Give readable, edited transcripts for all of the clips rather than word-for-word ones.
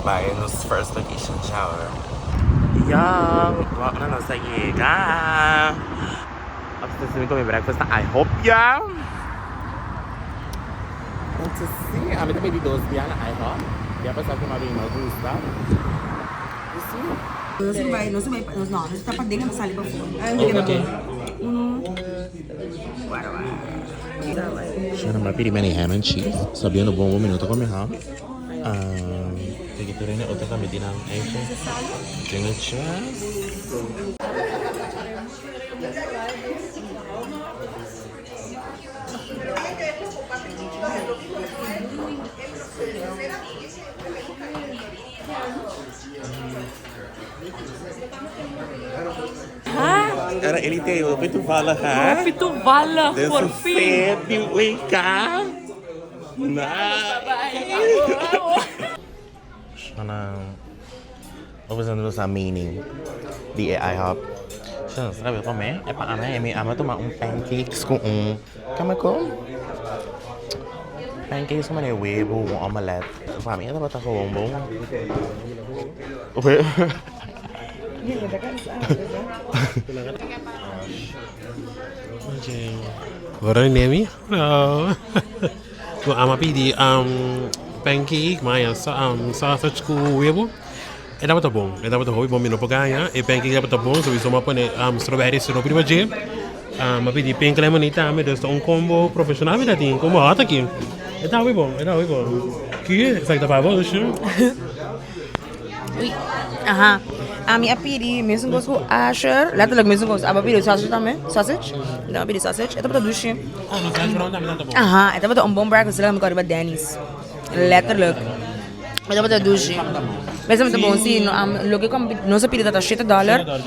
by nos first vacation shower. Yang, wag na sa Yega. Upstairs namin kami breakfast na Ihop yang. Want to see? Kami may dito siya na Ihop. Kaya pa sa kumari mo gusto. You see? No, dapat din masali pa po. Okay. Siya na mapili man ham and cheese. Sabihan na buong minuto kami ha. Sige ito rin na uto kami din ang Asian. Jingle chess. Era elite, o pituvala ha? O pituvala, por fin! Desse wake up! Na! Siya na... Ubusan dito sa meaning. Di Ihop. Siya na sabi ko me. Pa kami, may ama to maong pancakes kung kama ko. Pancakes man ay webo, kung omelette. Kami ito ba ito kung bong? Okay. What are you naming? Hello. Well, I'm happy the pancake, my sausage ku webo. E dapat bom. E dapat hobi bom no pagaya. E pancake dapat bom, so isoma pone strawberry syrup di baje. Happy the pink lemonade ame dosto un combo professional mi dati, combo hot aqui. E dapat bom. Que sai da favor, sim. Uy, aha. Ami apiri, mesmo gosto com asher. Lá tá logo mesmo gosto. Aba apiri sausage também, sausage. Não apiri sausage. Ito pa dushi. No sausage brown também tá bom. Aha, ito pa bom breakfast lang magkariba Dennis. Letterlijk. Ito pa dushi. Mesmo tá bom sim, logo como não se pide $7.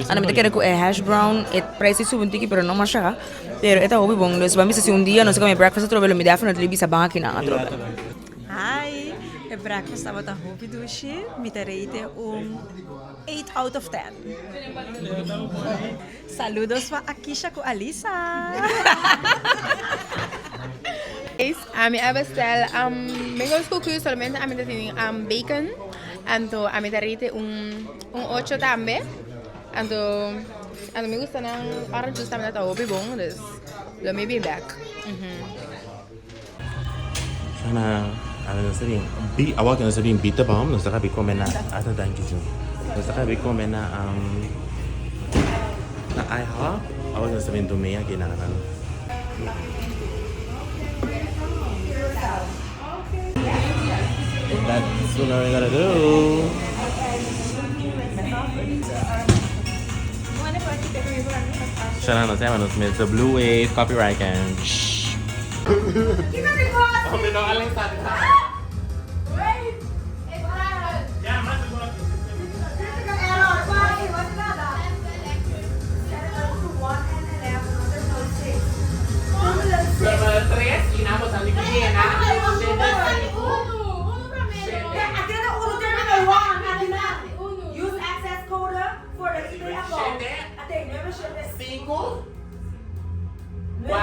Ana me quer com hash brown, é preço subunti pero não macha. Pero ito hobi bom, los vamos se dia não sei como breakfast trobe, me definitely bisa bang aqui na trobe. Hi, the breakfast about a hopi dushi. Mi rate 8 out of 10. Saludos pa Akisha ko Alisa. Mi abastel, mengos ko kuyo solamente ami dating bacon, anto ami rate un 8 tambe, anto me gusta ng parang juice tambe na hopi bong, dus lo may be back. Sana ano na sabihin, awag na sabihin bita bomb, nasa kabi ko na ata thank you. Nasa kabi ko na Ihop, awag na sabihin dumaya ginaganan. That's what we're gonna do. Siya na natin, the Blue Wave copyright and shh. Use access code for the email account. Até never share this. 5, 4,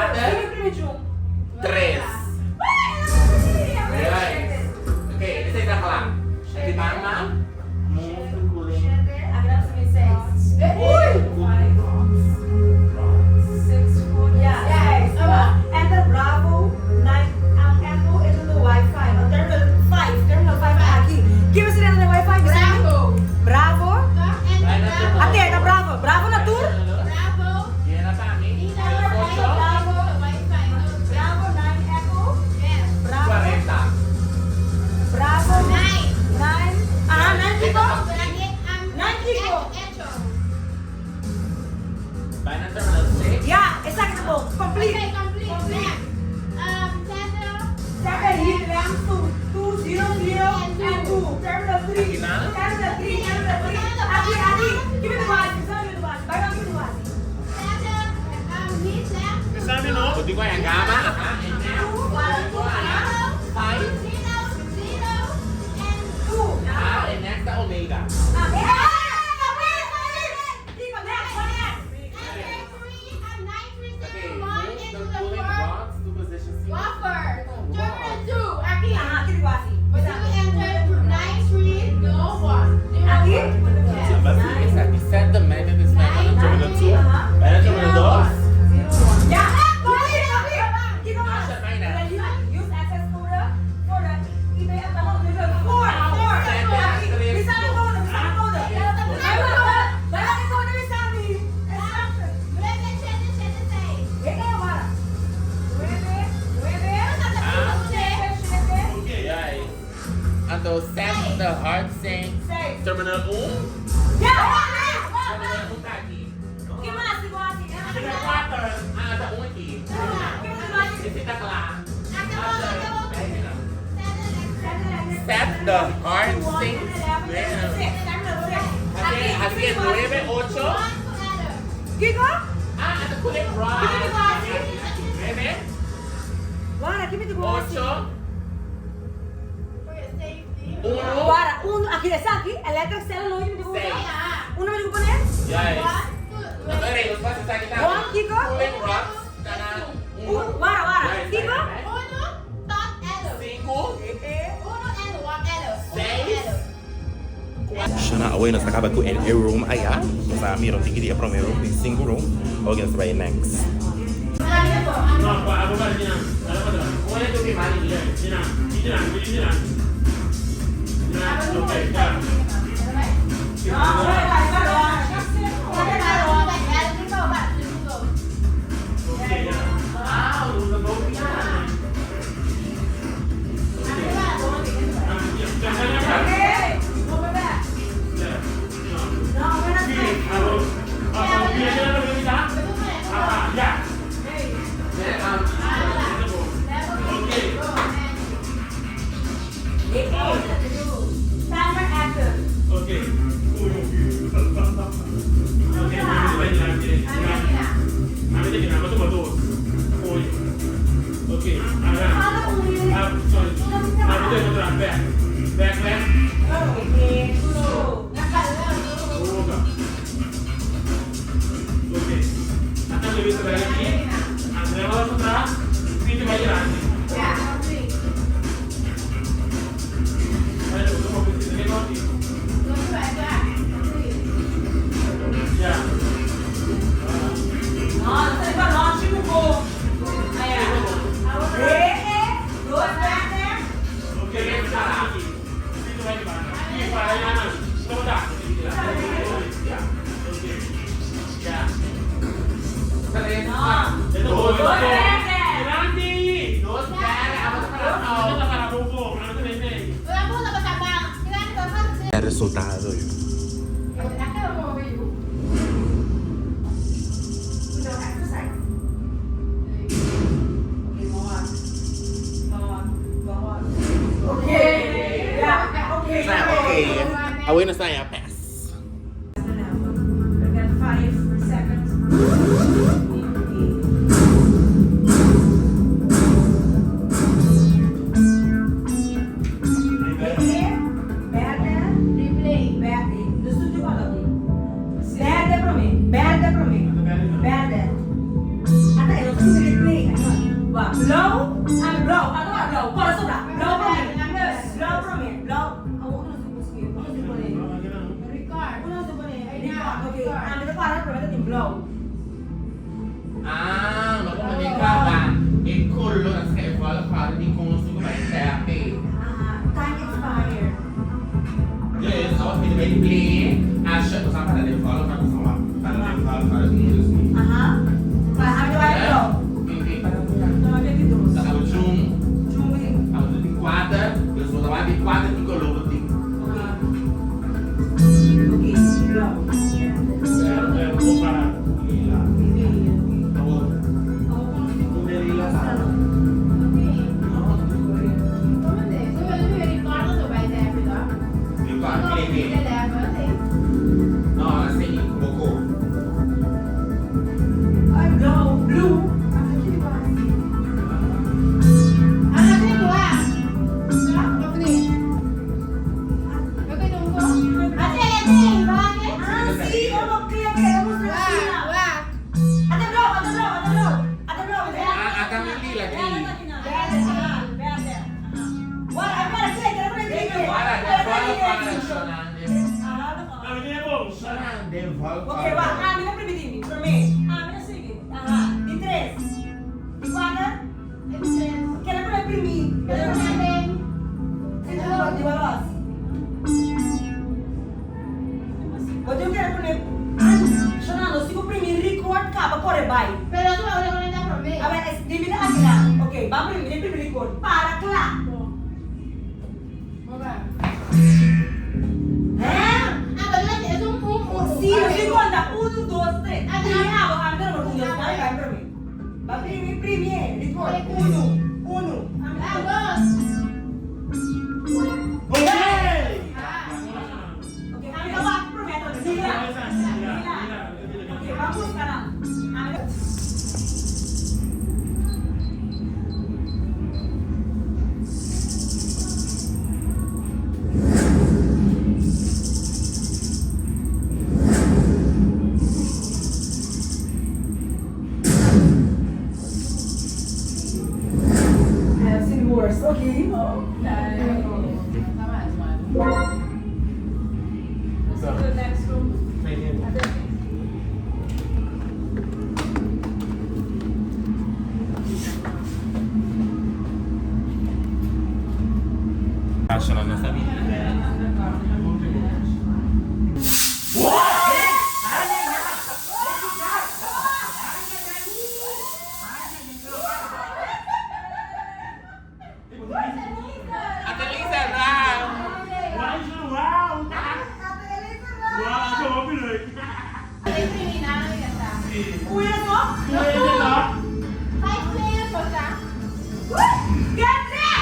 3. Ato, set the heart sing. Terminal 1. Terminal 1 aqui. Que mais que gosta? Terminal 4. Ada 1 aqui. Esse tá claro. Set the heart sing. Así es 9, 8. Kiko? Ada kulit rock. 9. Guarda, que me digo assim. 8. 1. Guarda, aqui dessa aqui, elétrica, cela, não me digo. Uno me digo poner? Yes. Agora os passos aqui tá. One, Kiko? Kulit rock. Kana. Guarda. Kiko? 5. 6. Away na sa kabag ko in a room aya. Sa meron tigi dia from a room, the single room. Okay, sa by next. Resultado. Okay. Away na saya pass. 5 seconds. Magpapanika ka. Ikulo na sa evolve para di kung may therapy. Time expired. Yes, awas play. Asya ko sa para evolve ka sa mga para evolve para di Aha. Para ano ba Hindi para ito? sa ujung. Juming. Ang duting kwada, yung sa tawa di kwada di ko luting. Okay, blow. Okay, wah, amin na primitive. For me. Amin na sige. Aha. Di tres. Di cuatro. Kailan ko na primi? Kailan ko natin? Di balas. What do you get from it? Shonano, si ko primi record ka ba kore bay? Pero tu wala ko na from me. Abe, di mi na kasi na. Okay, ba primi record para kla. Okay. Uno. Okay, kami ka ba? Prometo. Sila. Okay, vamos ka lang. I've seen worse. Okay. Let's go to the next room. SHONN no sabía. Kuya mo? Kendrick!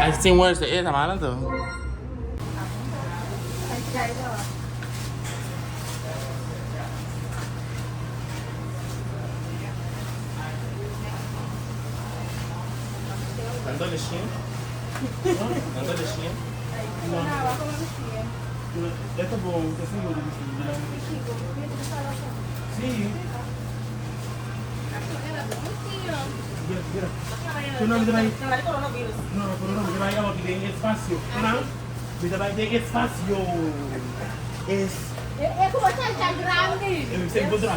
I've seen worse. Sama lang to. Nandun na siya? Nandun na siya? Ito buong kasi mo din siya. See? Tunang diray. No, diray ako din espacio. Tunang diray din espacio. Es. como tan grande. Se encuentra.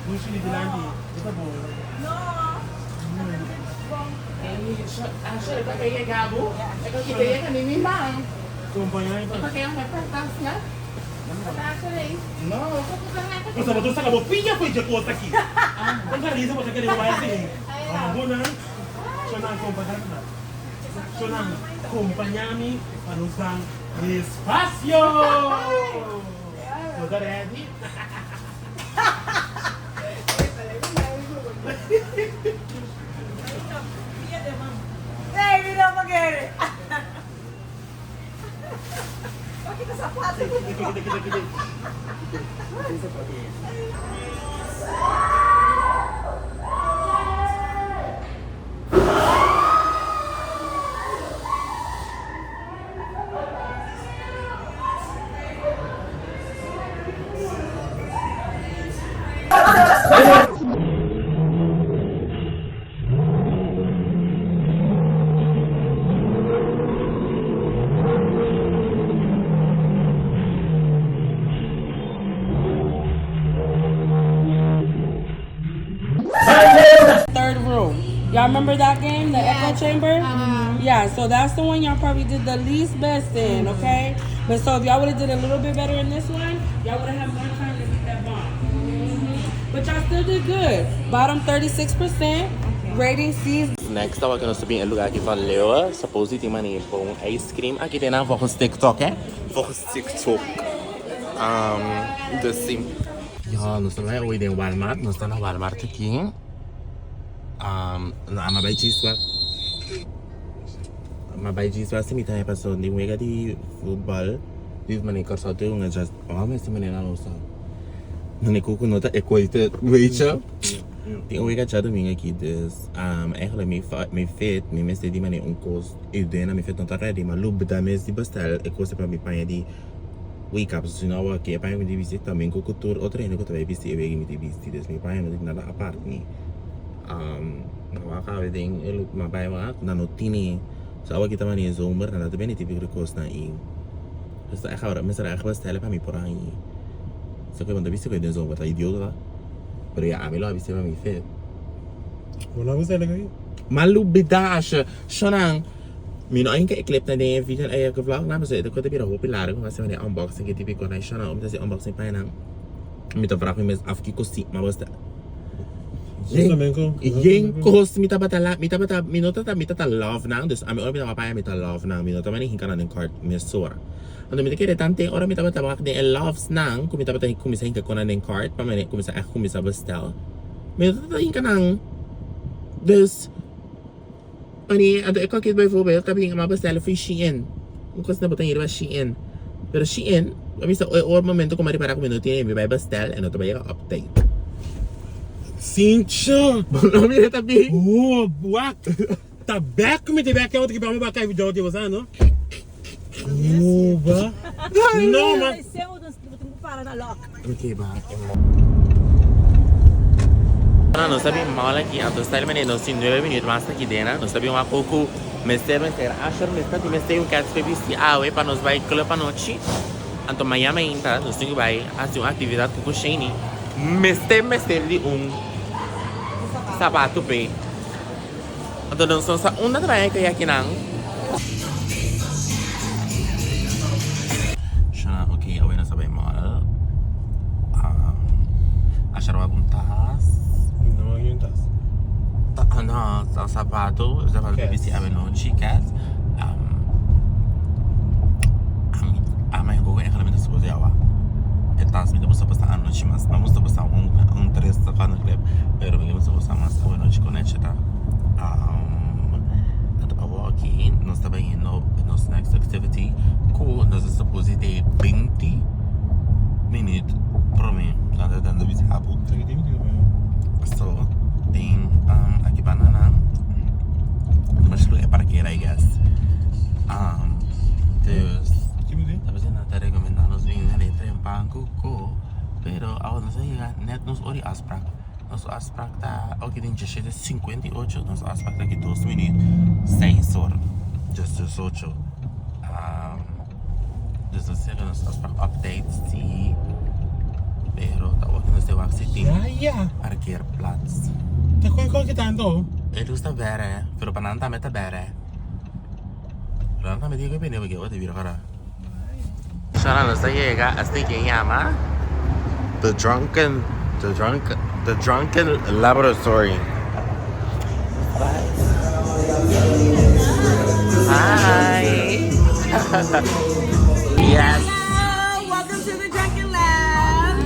Gusto ni Dilandi. Ito po. No. Actually, ito kaya gabo. Ito kita yan kami mimang. Kumpanya ito. Ito kaya ang reference niya. Actually. No. Basta ba ito sa kabo? Pinya ko yung kota ki. Ang karisa mo sa kanya wala siya. Ang bunan. SHONN kumpanya na. SHONN kumpanya mi panusang espacio. Toda ready? Hey, hindi na mag-ere. Bakit ka sapatos? Kita. Third room. Y'all remember that game, the echo chamber? Yeah, so that's the one y'all probably did the least best in, okay? But so if y'all would have did a little bit better in this one, y'all would have had more time to beat that bomb. But y'all still did good. Bottom 36%, rating C next tava que nós subimos é lugar que valeu. Suppose tem maneira com ice cream. Aqui tem na volta TikTok, é? Volta TikTok. Assim. Ja, nós estamos hoje em Walmart. Nós estamos na Walmart aqui. Na Bay Cheese. Ma Bay Cheese vai se me tá passando de um de futebol. Diz maneira que só tem um just. Mas se maneira não sabe. Maneira que o nota é coisa. Veja. Tem um já domingo aqui, dus eigenlijk mijn vet, mijn mensen die manier onkost, ik doe na mijn vet nog ready, maar loop dat mensen die bestel, ik kost heb mijn pijn die wake up, dus nou oké, pijn met die visita, mijn kokotour, other en ik heb bij visita, ik met die visita, dus mijn pijn moet ik naar de apart niet. Nou gaan we ding, ik loop maar bij me, dan nog 10, zo ik het maar in zomer, dan dat ben ik die weer kost naar in. Dus ik ga er mensen eigenlijk bestellen bij mijn porang. Zo kan je de visita in zomer, dat idioot dat. Pero ya, a mí lo avisé para mi fe. Wala ko sila kayo. Malubidash. Shonan. Mino ayun ka i-clip na din yung video ay vlog na. Basta ito ko tabi na popular ko kasi may unboxing kiti ko na Shonan. Umita si unboxing pa yan. Mito para ko mes afki ko si mabasta. Yengkos mita bata love na. Dus ami ora mita papaya mita love na. Mito man hingka na ng cart mesura. Ano mita kaya tante ora mita bata bak din loves nang kumita bata kumisa hingka ko na ng cart pamane kumisa bestel. Mito hingka nang. Dus ani ada ikaw kit bijvoorbeeld tabi nga mabestel for Shein. Kung na bata yung Shein. Pero Shein, abisa or momento ko mari para ko minuto yung may bestel ano to ba yung update. Cincha! Não me tabi. Oh, buak! Tá back me te back outro que para me bacar video de você, não? Oh, ba? Não, mas Okay ba? Não sabia mal aqui, então está ele não se 9 minutos mais aqui dentro, não sabia uma pouco, mas teve ter achar mas tem um cats baby se awe para nos vai club à noite. Então amanhã ainda nós temos vai fazer uma atividade com o Shane. Mas tem de sapato pe. Então não são só uma trabalha que aqui não. Shana, okay, away na sabay mal. Achar algum tas? não é um tas. Não, sapato BBC awe no chicas. Mãe go é realmente se pode awa. Tas me gusta pasar anoche más. Me gusta pasar un 3 sacando clip, pero me gusta pasar más a noche con esta. Aqui nós estamos indo nossa next activity. Com nós estamos de 20 minutos para mim. Nada dando visita. So tem aqui banana. Mas é para que I guess. Tapos yun natin recomendado nos vinhos de letra em Bangkok. Pero ako nasa higa, net nos ori asprak. Nos asprak ta, ok din 58, nos asprak ta ki 2 minutos, 6 horas. Just 18. Dus dat zeggen nos asprak updates, sim. Pero ta ok nos de wax sitting. Parkeerplaats. Tá com que tanto? Ele está bere, pero pananta meta bere. Pananta me diga que pene porque eu te viro cara. Shana nos llega a este que llama The Drunken Laboratory. Hi. Yes. Welcome to the Drunken Lab.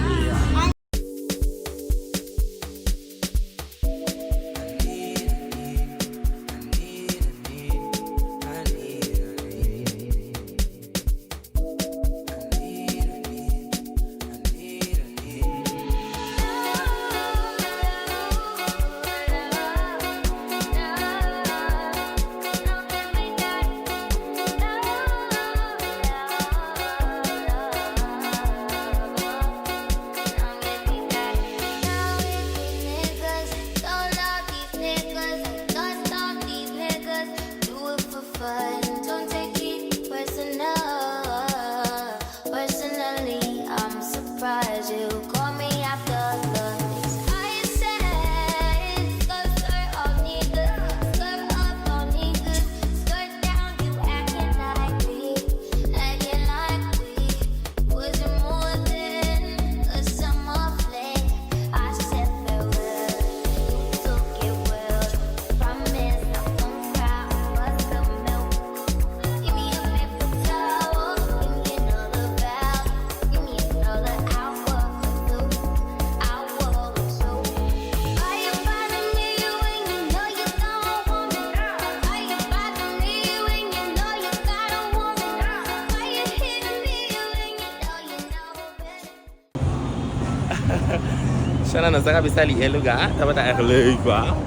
Shana, nós acabamos ali em lugar, estava a leuk, va.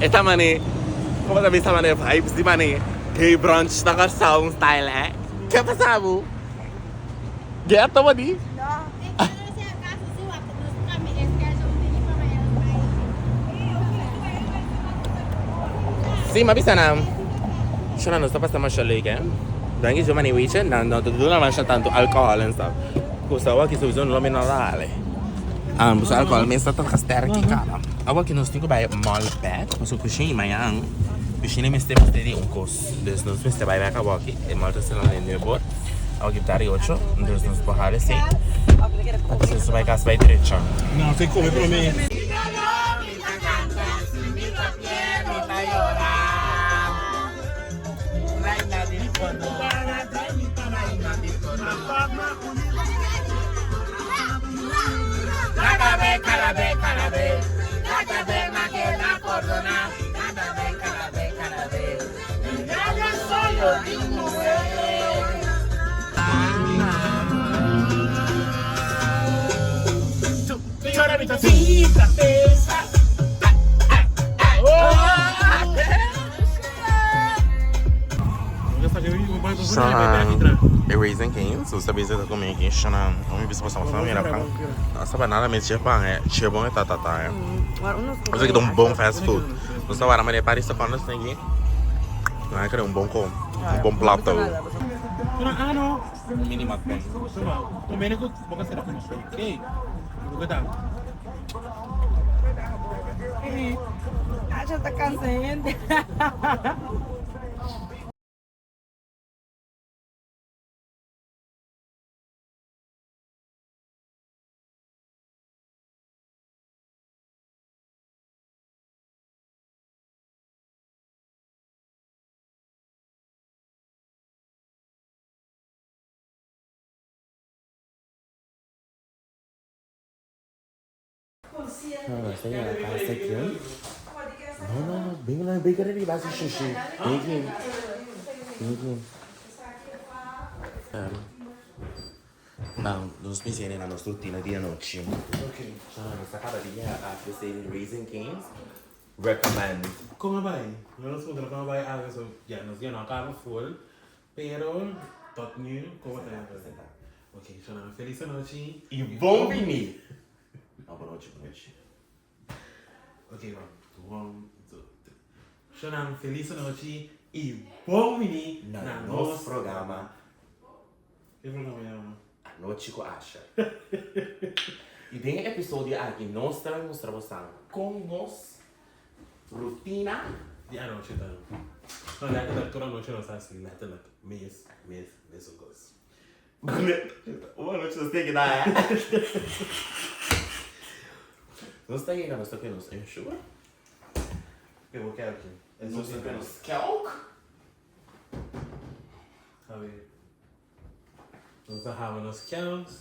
Esta mané, como a vista mané vibes de mané, gay brunch da garçom style, é? Que passava? Get toma di? Sim, mas bisa na. Shana, nós estamos mais leuk, é? Dangi già mané wice, non mangia tanto alcohol e stuff. Cosa vuoi che sono lo minerale? Busa alcohol men stato sterk cara. Awa que nós temos bij malpet, mas o coxinha manhã, coxinha me esteve de um cos. Dus nós me esteve bij awa aqui, e malta se não é neubor. Awa que dar 8, dus nós porrale sei. Você vai cá vai direito. Não, tem como pra mim. Raising canes, so sabi sa ko may canes na kami bisa pasama sa mga pang sa banana may siya pang siya bong tatata kasi itong bong fast food gusto para man Paris sa corners na gi na kaya bong ko bong plato Ano? mini matbang Tumene ko bukas na okay buka Acha tá cansando. saya kasi yun no bem ka rin base sushi bigin nos pensieri na nostra routine di noche Okay. Nessa cada dia after saying raising canes recommend Como vai? Não nos contra como vai algo so já nos já não acaba full pero tot nu como tá Ok, Shona, feliz noite e bom vinir boa noite Ok, vamos. Shona, feliz noite e bom menino na nosso programa Que programa é? A Noite com Asha. E tem episódio aqui nós estamos mostrando com nós rotina de a noite tá. Não, já que toda noite nós estamos assim, letterlijk mês o gosto. Uma noite nós temos que dar, Nós estamos aí, nós estamos aqui nos enxuga. Eu vou querer aqui. Nós estamos aqui nos kelk. A ver. Nós estamos nos kelks.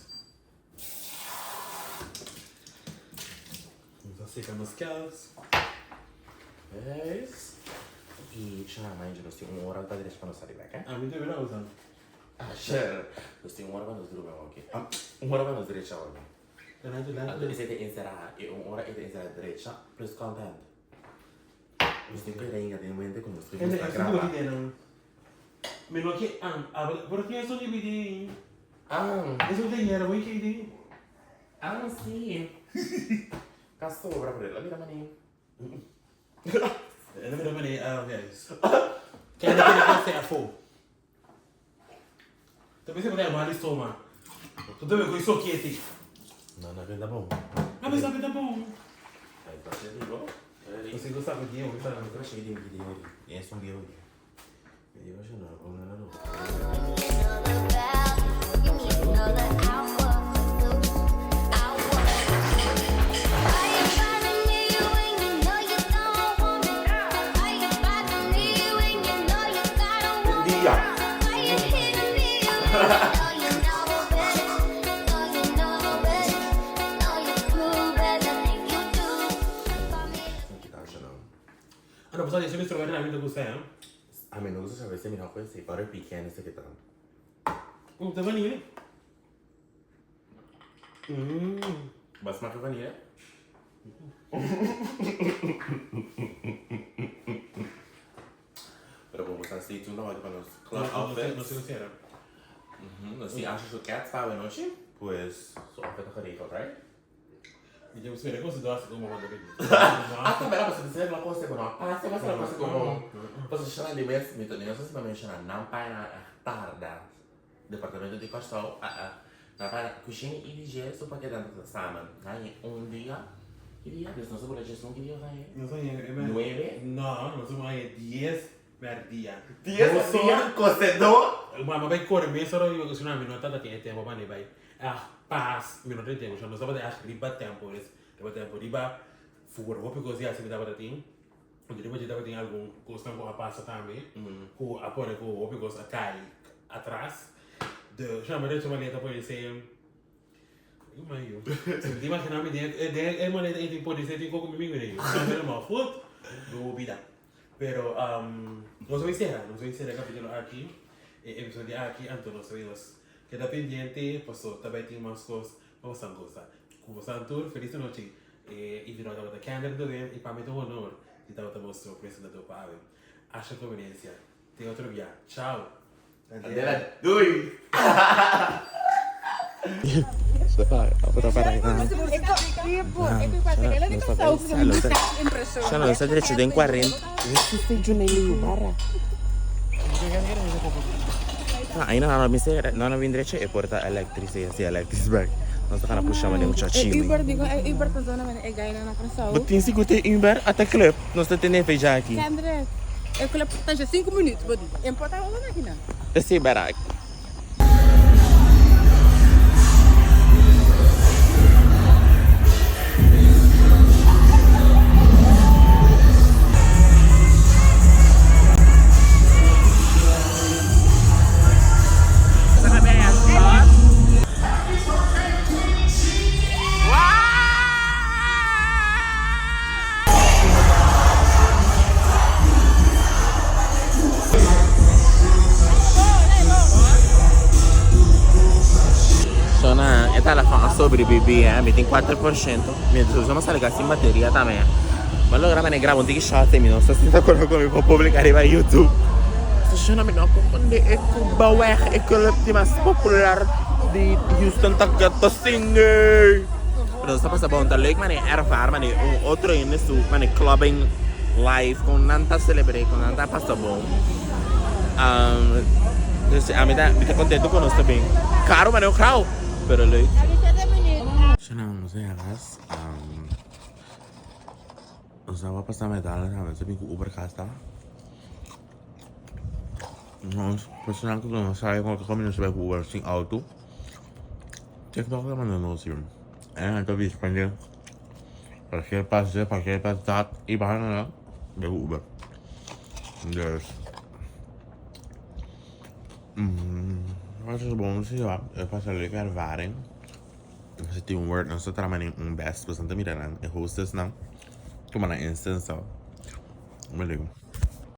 Nós secamos nos kelks. Yes. E chama ainda nós temos hora para direito para nós sair, ok? Ah, muito bem, não usando. Sure. Nós temos hora para nós dormir, ok? Hora para nós direito agora. Então, Esse é encerrar e hora é encerrar direito, plus content. Nós temos que ainda ter mente com nós. Ainda é tudo que não. Mas não que por que é só dividir? Isso tem dinheiro, muito que Sim. Cá sobra para ele, mira maninho. Não me dá mané, guys. Que ainda tem que ser a fogo. Também você pode amar isso, mano. Tu também com isso aqui, Não, tá bom. Ah, mas sabe, tá bom. Aí, tá chegando. Você gostava de eu, gostava. Eu achei de vídeo. Esse é um vídeo. Eu acho não. Ano, pessoal, esse instrumento na vida gostei, hein? A menos você vai ser melhor coisa, agora é pequeno esse aqui tá. Tá vanilla. Basmati vanilla. Pero vamos a stay tuned para los club outfits. No se hiciera. Si achas o cat sabe noche, pues su outfit está rico, right? Y yo espero que se doa como cuando vi. Hasta verá, pues se uma coisa como passa, mas uma coisa como você chama de mês, me tornei, não sei se me menciona, não pai na tarde, departamento de costão, na para cozinha e de só para que dentro da sala, aí dia, Deus não sabe a gestão que dia vai. No sé, 9. no somos ahí 10 per día. 10 dia, cocedor. Ma per correre, mi sono io che sono una minuta da tempo, ma ne vai. Pas, minuto di tempo, cioè non so per riba tempo, riba fuori, proprio così, se mi dava da ting. Quando riba ci dava ting alcun costa un po' a passa también, con a pone con proprio cosa cai atrás. De, cioè mi detto maleta poi se ma io, se ti immaginami è maleta e tipo di se ti come mi viene io, non me lo foot, lo vida. Pero no soy sincera capítulo aquí, episodio aquí, antes los oídos. Queda pendiente, pasó, también tengo más cosas, vamos a gozar. Como Santur, feliz noche. Y vino a dar Kendrick también, y para mí es un honor, y te voy a mostrar presentador para ver. Hasta conveniencia. Te otro día. Chao. Andela, dui. Sono le 7:40. Aí não vim direito e porta elettrici, sì, elettrici bag. Non sto kana pushama ne muchachi. Uber digo, Uber pa zona man e gaina na pressão. But tem seguro Uber até club. Nós te tene feija aqui. Kendrick, eu colo por 5 minutos, bodi. Importa uma máquina. Esse barak. SHONN è la fa sobre bebê, mi tem 4%. Mi usiamo sale gas in batteria também. Ma allora me ne gravo un shot e mi non sto sentendo quello come può pubblicare a YouTube. SHONN mi non confonde e Cuba weg e club die mais popular di Houston Takata Singer. Pero sta passa bonta leuk maar ervaar maar un otro in su maar clubbing live con tanta celebrate con tanta passa bom. Dus a mí me contento con esto bien. Caro maar ook grauw. Pero leuk. SHONN, no sé, hagas. Usaba pasta metal, ¿sabes? Se pico Uber casa. No, personal que no sabe cómo que comen se Uber sin auto. Check toch dat men no zien. En dat is Spanje. Parkeerplaats dat. Ibahan de Uber. Dus. Wat is bom, zie je? Ik was een leuke ervaring. Als je teamwork, dan staat er maar een best. We zijn te midden aan. Ik host dus nou. Kom maar naar instance. Zo. Leuk.